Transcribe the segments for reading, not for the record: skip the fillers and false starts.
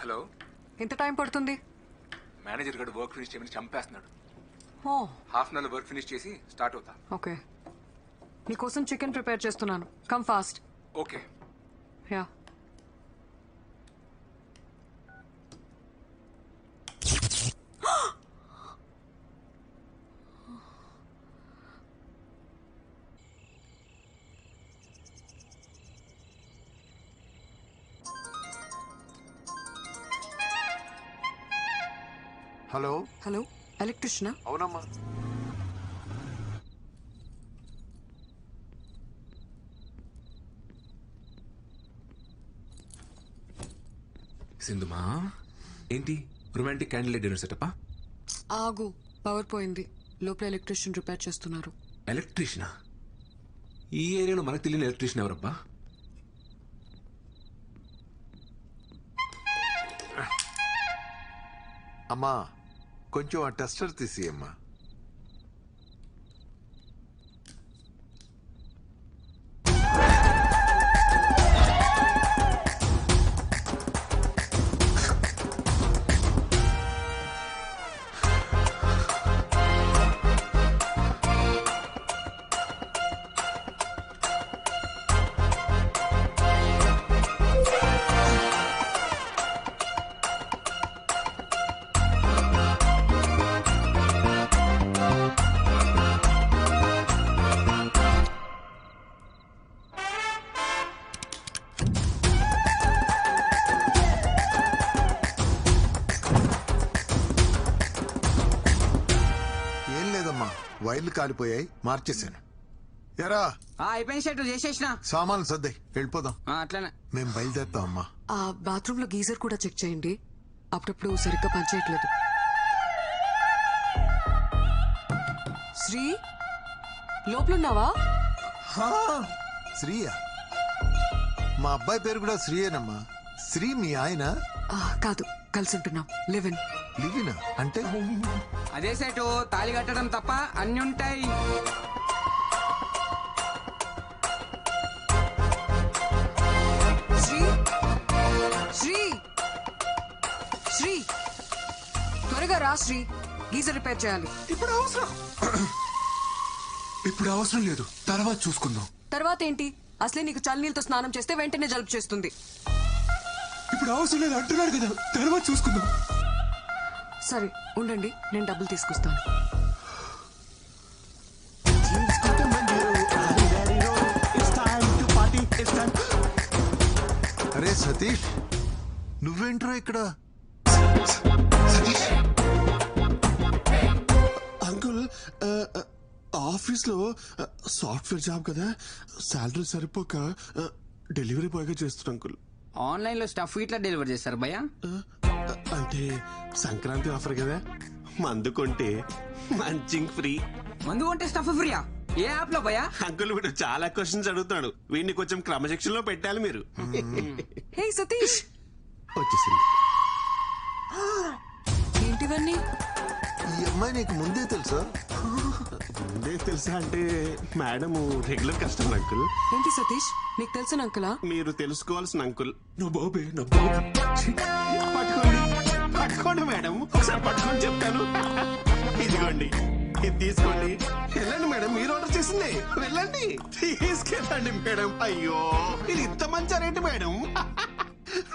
Hello. ఎంత time పడుతుంది? Manager గడు వర్క్ ఫినిష్ చేయమని చంపేస్తున్నాడు. ఓ half an hour work finish చేసి స్టార్ట్ అవుతా. ఓకే, నీకోసం చికెన్ ప్రిపేర్ చేస్తున్నాను. Come fast. Okay. Yeah. Hello hello, ఎలక్ట్రిషియనా? అవునమ్మా. సింధుమా, ఏంటి రొమాంటిక్ క్యాండిల్ డిన్నర్ సెటప్పా? ఆగు, పవర్ పోయింది. లోపల ఎలక్ట్రిషియన్ రిపేర్ చేస్తున్నారు. ఎలక్ట్రీషియనా? ఈ ఏరియాలో మనకు తెలియని ఎలక్ట్రీషియన్ ఎవరబ్బా? అమ్మా, కొంచెం ఆ టెస్టర్ తీసి అమ్మా. ఏం లేదమ్మా, వైర్లు కాలిపోయాయి, మార్చేశాను. ఎరా అయిపోయిన షర్టు చేసేసిన సామాన్లు సర్దాయి, వెళ్ళిపోదాం. అట్లనే మేము బయలుదేరుతాం అమ్మా. ఆ బాత్రూమ్ లో గీజర్ కూడా చెక్ చేయండి, అప్పుడప్పుడు సరిగ్గా పనిచేయట్లేదు. శ్రీ, లోపలున్నావా? శ్రీయా? మా అబ్బాయి పేరు కూడా శ్రీయేనమ్మా. శ్రీ మీ ఆయన? కాదు, కలిసి ఉంటున్నాం. లివిన్. లివినా అంటే? అదే సెటు తాళి కట్టడం తప్ప అన్ని ఉంటాయి. శ్రీ, శ్రీ, శ్రీ, త్వరగా రా శ్రీ, గీజర్ రిపేర్ చేయాలి. ఇప్పుడు అవసరం లేదు, తర్వాత చూసుకుందాం. తర్వాత ఏంటి? అసలే నీకు చల్లనీళ్ళతో స్నానం చేస్తే వెంటనే జలుబు చేస్తుంది. ఇప్పుడు అవసరం లేదు అంటున్నాడు కదా, తర్వాత చూసుకుందాం. సరే ఉండండి, నేను డబ్బులు తీసుకొస్తాను. అరే సతీష్, నువ్వేంట్రా ఇక్కడ? అంకుల్, ఆఫీస్ లో సాఫ్ట్వేర్ జాబ్ కదా, శాలరీ సరిపోక డెలివరీ బాయ్ గా చేస్తున్నా అంకుల్. ఆన్లైన్ లో స్టఫ్ ఇట్లా డెలివర్ చేస్తారు భయ్య. అంటే సంక్రాంతి ఆఫర్ కదా, మందు కొంటే మంచింగ్ ఫ్రీ. మందు కొంటే స్టఫ్ ఫ్రీయా? ఏ యాప్ లో భయ్య? అంకుల్ వీడు చాలా క్వశ్చన్స్ అడుగుతాడు, వీడిని కొంచెం క్రమశిక్షణ లో పెట్టాలి మీరు. హే సతీష్, వచ్చేసింది. ఏంటివన్నీ? ఈ అమ్మాయి నీకు ముందే తెలుసా? ముందే తెలుసా అంటే మేడం రెగ్యులర్ కస్టమర్ అంకుల్. ఏంటి సతీష్, నీకు తెలిసిన అంకులా? మీరు తెలుసుకోవాల్సిన అంకుల్. పట్టుకోండి పట్టుకోండి మేడం, ఒకసారి పట్టుకొని చెప్తాను. ఇదిగోండి, ఇది తీసుకోండి. వెళ్ళండి మేడం, మీరు ఆర్డర్ చేసింది. వెళ్ళండి, తీసుకెళ్ళండి మేడం. అయ్యో, ఇది ఇంత మంచి రేటు మేడం.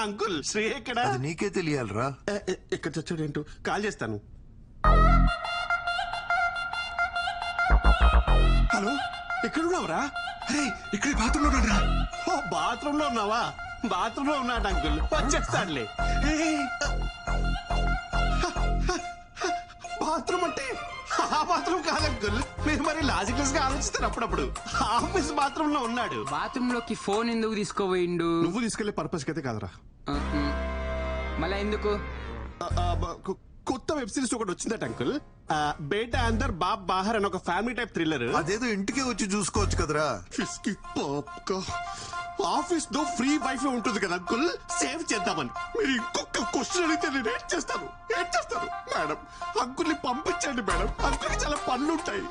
అంకుల్ శ్రీ ఎక్కడ? అది నీకే తెలియాలరా. ఎక్కడ చచ్చాడేంటో, కాల్ చేస్తాను. హలో, ఎక్కడున్నావురా? అరే, ఇక్కడ బాత్రూంలో ఉన్నాడురా. ఓ, బాత్రూమ్ లో ఉన్నావా? బాత్రూమ్ లో ఉన్నాడు అంకుల్, వచ్చేస్తాడులే. బాత్రూమ్ అంటే ఆ బాత్రూమ్ కాదు అంకుల్, మీరు మరి లాజికల్స్ గా ఆలోచిస్తారు. అప్పుడప్పుడు ఆఫీస్ బాత్రూమ్ లో ఉన్నాడు. బాత్రూమ్ లోకి ఫోన్ ఎందుకు తీసుకోపోయిండు? నువ్వు తీసుకెళ్లే పర్పస్ అయితే కాదురా. మళ్ళా ఎందుకు? కొత్త వెబ్ సిరీస్ ఒకటి వచ్చిందట అంకుల్, బేటా అందర్ బాబ్ బాహర్ అని ఒక ఫ్యామిలీ టైప్ థ్రిల్లర్. అదేదో ఇంటికే వచ్చి చూసుకోవచ్చు కదరా. ఆఫీస్ లో ఫ్రీ వైఫై ఉంటుంది కదా అంకుల్, సేవ్ చేద్దామని. మీరు ఇంకొక క్వశ్చన్ అడిగితే నేను ఏం చేస్తాను మేడం? అంకుల్ ని పంపించండి మేడం, అంకుల్ చాలా పనులు ఉంటాయి.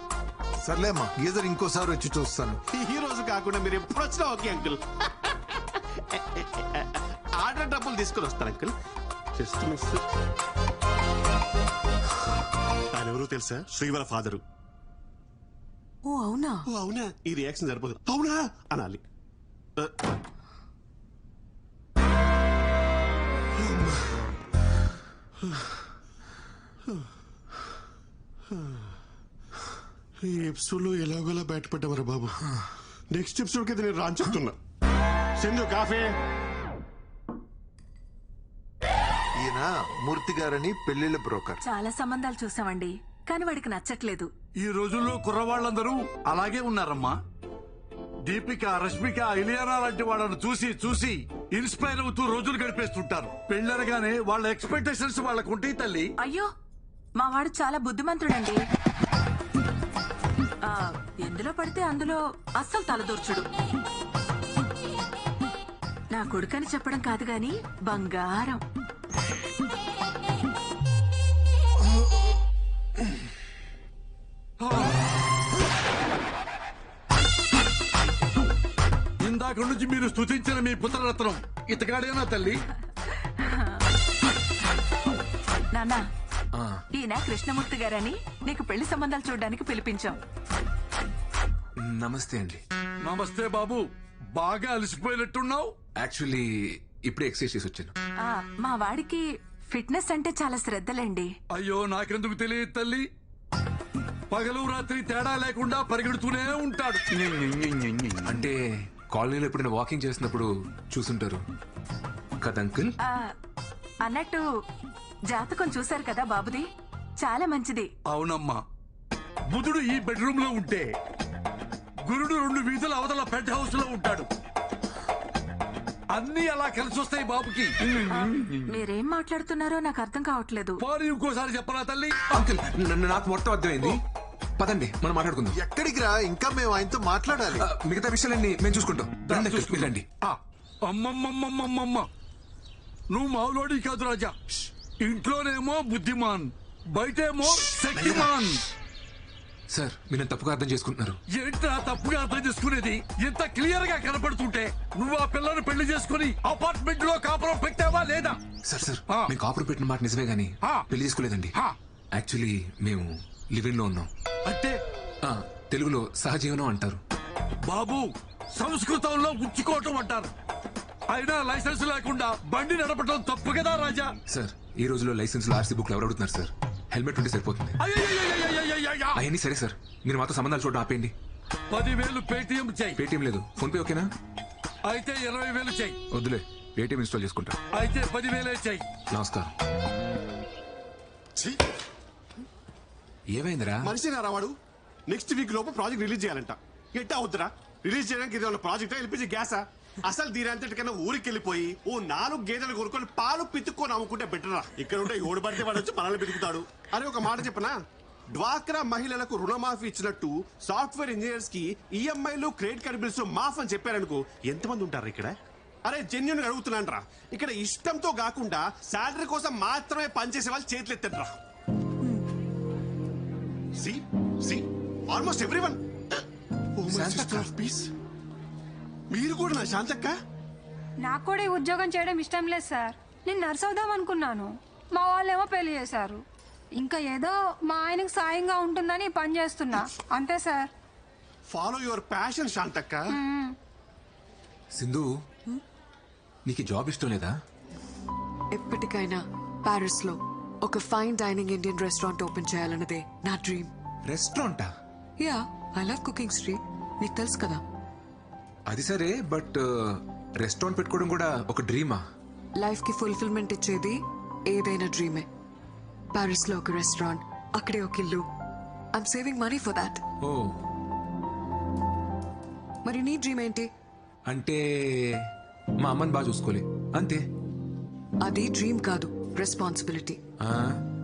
సర్లేమ్మా, గీజర్ ఇంకోసారి వచ్చి చూస్తాను. ఈ రోజు కాకుండా మీరు ఎప్పుడు వచ్చినా ఓకే అంకుల్. ఆర్డర్ డబ్బులు తీసుకుని వస్తాను అంకుల్. Just miss. ఆయన ఎవరో తెలుసా? శ్రీవర ఫాదరు. ఓ అవునా? ఓ అవునా? ఈ రియాక్షన్ సరిపోదు. అవునా అనాలి. ఈ ఎపిసోడ్ లో ఎలాగోలా బయటపడ్డావరా బాబు. నెక్స్ట్ ఎపిసోడ్ కి నేను రాని చెప్తున్నా. సింధు కాఫీ. ఈయన మూర్తి గారని పెళ్లిళ్ళ బ్రోకర్. చాలా సంబంధాలు చూసామండి, కానీ వాడికి నచ్చట్లేదు. ఈ రోజుల్లో కుర్రవాళ్ళందరూ అలాగే ఉన్నారమ్మా. దీపిక, రష్మిక, ఇలియానా లాంటి వాళ్ళను చూసి చూసి ఇన్స్పైర్ అవుతూ రోజులు గడిపేస్తుంటారు. పెళ్ళరగానే వాళ్ళ ఎక్స్పెక్టేషన్స్ వాళ్ళకు ఉంటాయి తల్లి. అయ్యో, మా వాడు చాలా బుద్ధిమంతుడండి. ఎందులో పడితే అందులో అస్సలు తలదూర్చుడు. నా కొడుకని చెప్పడం కాదు గాని బంగారం. ఇందాక నుంచి మీరు స్తుతించిన మీ పుత్రరత్నం ఇతగాడేనా తల్లి? నాన్న, ఈయన కృష్ణమూర్తి గారని నీకు పెళ్లి సంబంధాలు చూడడానికి పిలిపించాం. నమస్తే అండి. నమస్తే బాబు, బాగా అలసిపోయినట్టున్నావు. యాక్చువల్లీ ఇప్పుడే ఎక్సర్సైజ్ చేసి వచ్చాను. మా వాడికి ఫిట్నెస్ అంటే చాలా శ్రద్ధలండి. అయ్యో, నాకెందుకు తెలియదు తల్లి. పగలు రాత్రి తేడా లేకుండా పరిగెడుతూనే ఉంటాడు. అంటే కాలనీలో ఎప్పుడైనా వాకింగ్ చేసినప్పుడు చూసుంటారు కదా అంకుల్. అన్నట్టు జాతకం చూశారు కదా బాబుది, చాలా మంచిది. అవునమ్మా, బుధుడు ఈ బెడ్రూమ్ లో ఉంటే గురుడు 2 వీధుల అవతల పెంట్ హౌస్ లో ఉంటాడు. అన్ని అలా కలిసి వస్తాయి బాబుకి. మీరేం మాట్లాడుతున్నారో నాకు అర్థం కావట్లేదు. పోనీ ఇంకోసారి చెప్పరా తల్లి? అంకుల్ నాకు మొత్తం అర్థమైంది. పదండి మనం మాట్లాడుకుందాం. ఎక్కడికి రా, ఇంకా మేము ఆయనతో మాట్లాడాలి. మిగతా విషయాలన్నీ మేము చూసుకుంటాం. రండి అంకుల్, వెళ్ళండి. అమ్మమ్మమ్మమ్మమ్మ, నువ్వు మావులోడి కాదు రాజా. ఇంట్లోనేమో బుద్ధిమాన్, బయటేమో శక్తిమాన్. సార్ మీరు తప్పుగా అర్థం చేసుకుంటున్నారు. ఏంట్రా తప్పుగా అర్థం చేసుకునేది? ఇంత క్లియర్ గా కనపడుతుంటే నువ్వు ఆ పిల్లను పెళ్లి చేసుకుని అపార్ట్మెంట్ లో కాపురం పెట్టావా లేదా? సార్ మేము కాపురం పెట్టిన మాట నిజమే గానీ పెళ్లి చేసుకోలేదండి. యాక్చువల్లీ మేము లివింగ్ లో ఉన్నాం. అంటే తెలుగులో సహజీవనం అంటారు. బాబు, సంస్కృతంలో ఉంచుకోవటం అంటారు. అయినా లైసెన్స్ లేకుండా బండి నడపటం తప్పు కదా రాజా. సార్ ఈ రోజులో లైసెన్స్ లో ఆర్సీ బుక్ ఎవరు అడుగుతున్నారు సార్? హెల్మెట్ ఉంటే సరిపోతుంది. అవన్నీ సరే సార్, మీరు మాతో సంబంధాలు చూడడం ఆపేయండి. 10,000 పేటిఎం చెయ్యి. పేటిఎం లేదు, ఫోన్ పే ఓకేనా? అయితే 20,000 చెయ్యి. వద్దులే, పేటిఎం ఇన్స్టాల్ చేసుకుంటా. అయితే 10,000 చెయ్యి. నమస్కారం. ఏమైందిరా? మనిషి రావాడు. నెక్స్ట్ వీక్ లోపు ప్రాజెక్ట్ రిలీజ్ చేయాలంట. ఎట్టా వద్దురా? రిలీజ్ చేయడానికి ఇది ప్రాజెక్ట్ ఎల్పిజి గ్యాసా? అసలు దీనంతటికన్నా ఊరికి వెళ్ళిపోయి ఓ 4 గేదెలు కొనుక్కొని పాలు పితుక్కొని అమ్ముకుంటే బెటరా. ఇక్కడ ఉంటే ఓడి పడితే వాడు వచ్చి మనల్ని పితుకుతాడు. అరే ఒక మాట చెప్పనా, డ్వాక్రా మహిళలకు రుణమాఫీ ఇచ్చినట్టు సాఫ్ట్వేర్ ఇంజనీర్స్ కి ఈఎంఐలు క్రెడిట్ కార్డ్ బిల్స్ మాఫ్ అని చెప్పారనుకో, ఎంతమంది ఉంటారు ఇక్కడ? అరే జెన్యున్ అడుగుతున్నాను రా. ఇక్కడ ఇష్టంతో కాకుండా శాలరీ కోసం మాత్రమే పనిచేసే వాళ్ళు చేతులు ఎత్తరా. Almost everyone. మీరు కూడా నా శాంతక్క? నాకు కూడా ఈ ఉద్యోగం చేయడం ఇష్టం లేదు సార్. నేను నర్స్ అవుదాం అనుకున్నాను, మా వాళ్ళేమో పెళ్లి చేశారు. ఇంకా ఏదో మా ఆయనకు సాయంగా ఉంటుందని ఈ పని చేస్తున్నా, అంతే సార్. ఫాలో యువర్ ప్యాషన్ శాంతక్క. సింధు, నీకు జాబ్ ఇష్టం లేదా? ఎప్పటికైనా ప్యారిస్ లో ఒక fine dining Indian restaurant open చేయాలన్నదే నా డ్రీమ్. రెస్టారెంటా? Yeah, I love cooking Sri, నీకు తెలుసు కదా. అది సరే, బట్ రెస్టారెంట్ పెట్టుకోవడం కూడా ఒక డ్రీమా? లైఫ్ కి ఫుల్ఫిల్మెంట్ ఇచ్చేది ఏదైనా డ్రీమే. ప్యారిస్ లో ఒక రెస్టారెంట్, అక్కడే ఒక ఇల్లు. I'm saving money for that. Oh, మరి నీ డ్రీమ్ ఏంటి? అంటే మా అమ్మని బాగా చూసుకోలే, అంతే. అది డ్రీమ్ కాదు, రెస్పాన్సిబిలిటీ.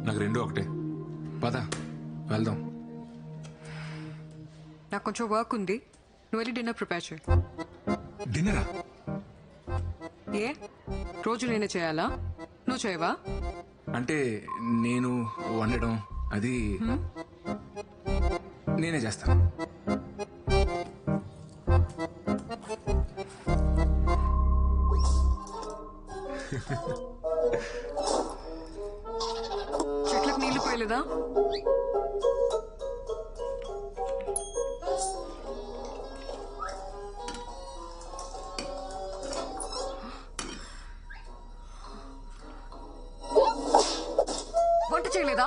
నాకు రెండూ ఒకటే. పద వెళ్దాం. నాకు కొంచెం వర్క్ ఉంది, నువ్వు వెళ్ళి డిన్నర్ ప్రిపేర్ చేయి. డిన్నరా? ఏ రోజు నేనే చేయాలా? నువ్వు చేయవా? అంటే నేను వండడం అది నేనే చేస్తాను. చెట్లకు నీళ్లు పోయలేదా? వంట చేయలేదా?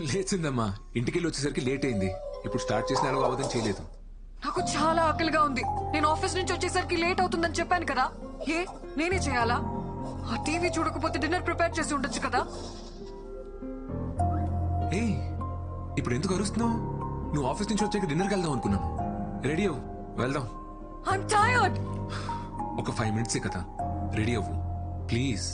లేచిందమ్మా, ఇంటికి వెళ్ళి వచ్చేసరికి లేట్ అయింది. ఇప్పుడు స్టార్ట్ చేసిన ఎలాగో అవదని చేయలేదు. నాకు చాలా ఆకలిగా ఉంది. నేను ఆఫీస్ నుంచి వచ్చేసరికి లేట్ అవుతుందని చెప్పాను కదా. ఏ నేనే చేయాలా? ఆ టీవీ చూడకపోతే డిన్నర్ ప్రిపేర్ చేసి ఉండొచ్చు కదా. ఏయ్, ఇప్పుడు ఎందుకు అరుస్తున్నావు? నువ్వు ఆఫీస్ నుంచి వచ్చాక డిన్నర్కి వెళ్దాం అనుకున్నాను. రెడీ అవ్వు, వెళ్దాం. I'm tired. ఒక 5 మినిట్సే కదా, రెడీ అవ్వు ప్లీజ్.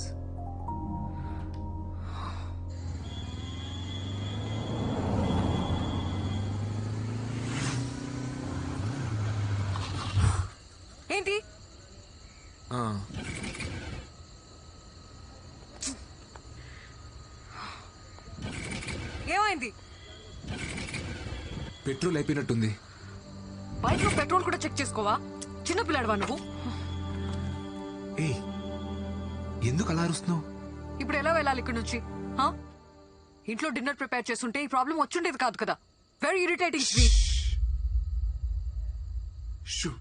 ఏంటి? ఏమైంది? పెట్రోల్ అయిపోయినట్టుంది. బైక్ లో పెట్రోల్ కూడా చెక్ చేసుకోవా? చిన్న పిల్లాడవా నువ్వు? ఏయ్, ఎందుకు అలా అరుస్తున్నావు? ఇప్పుడు ఎలా వెళ్ళాలి ఇక్కడ నుంచి? హా? ఇంట్లో డిన్నర్ ప్రిపేర్ చేస్తుంటే ఈ ప్రాబ్లం వచ్చుండేది కాదు కదా. Very irritating. షూ